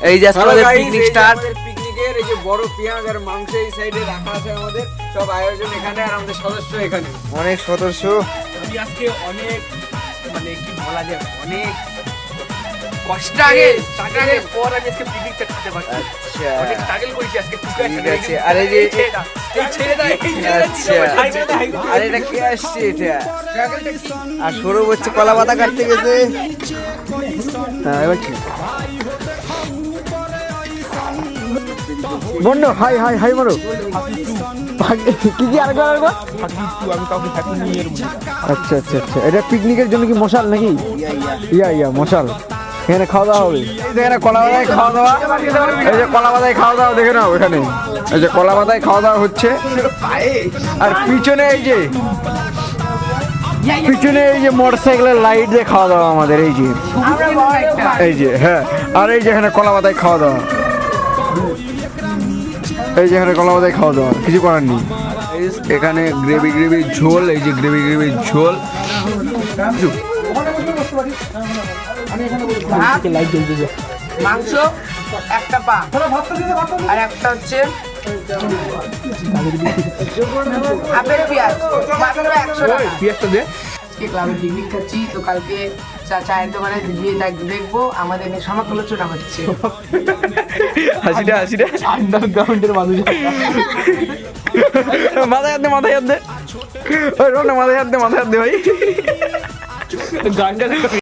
এই যে আজকে আমাদের পিকনিক স্টার্ট। পিকনিকের এই যে বড় পেঁয়াজ আর মাংস এই সাইডে রাখা আছে আমাদের সব আয়োজন এখানে, আর আমাদের সদস্য এখানে অনেক সদস্য। আমি আজকে অনেক মানে কি বলা যায় অনেক স্ট্রাগলের পর আমি আজকে পিকনিকটা খেতে পারছি। আচ্ছা অনেক স্ট্রাগল করেছি আজকে ঠিক আছে। আর এই যে আচ্ছা আর এটা কে আসছে এটা? আর সৌরভ হচ্ছে কলা পাতা কাটতে গেছে। হ্যাঁ এবার কি বন্ধু হাই হাই হাই মারো কি কি আর আরেকবার। আচ্ছা আচ্ছা আচ্ছা এটা পিকনিকের জন্য কি মশাল নাকি? ইয়া মশাল। এখানে খাওয়া দাওয়া হবে। এখানে কলা পাতায় খাওয়া দাওয়া, এই যে কলা পাতায় খাওয়া দাওয়া দেখে নাও এখানে, এই যে কলা পাতায় খাওয়া দাওয়া হচ্ছে। আর পিছনে এই যে মোটরসাইকেলের লাইট দিয়ে খাওয়া দাওয়া আমাদের এই যে হ্যাঁ। আর এই যে এখানে কলা পাতায় খাওয়া দাওয়া, এই যে এখানে কলা পাতায় খাওয়া দাওয়া, কিছু করার নেই। এখানে গ্রেভি ঝোল, এই যে গ্রেভি ঝোল। মাংস একটা পা আর একটা হচ্ছে আপেল পেঁয়াজ মাত্র 100 টাকা। পেঁয়াজটা দে। আজকে ক্লাবে পিকনিক খাচ্ছি, তো কালকে চায়ের দোকানে গিয়ে দেখবো আমাদের সমালোচনা হচ্ছে। হাসিটা আন্ডারগ্রাউন্ডের মানুষ মাথায় হাত দে ওই রোনা মাথায় হাত দে ভাই।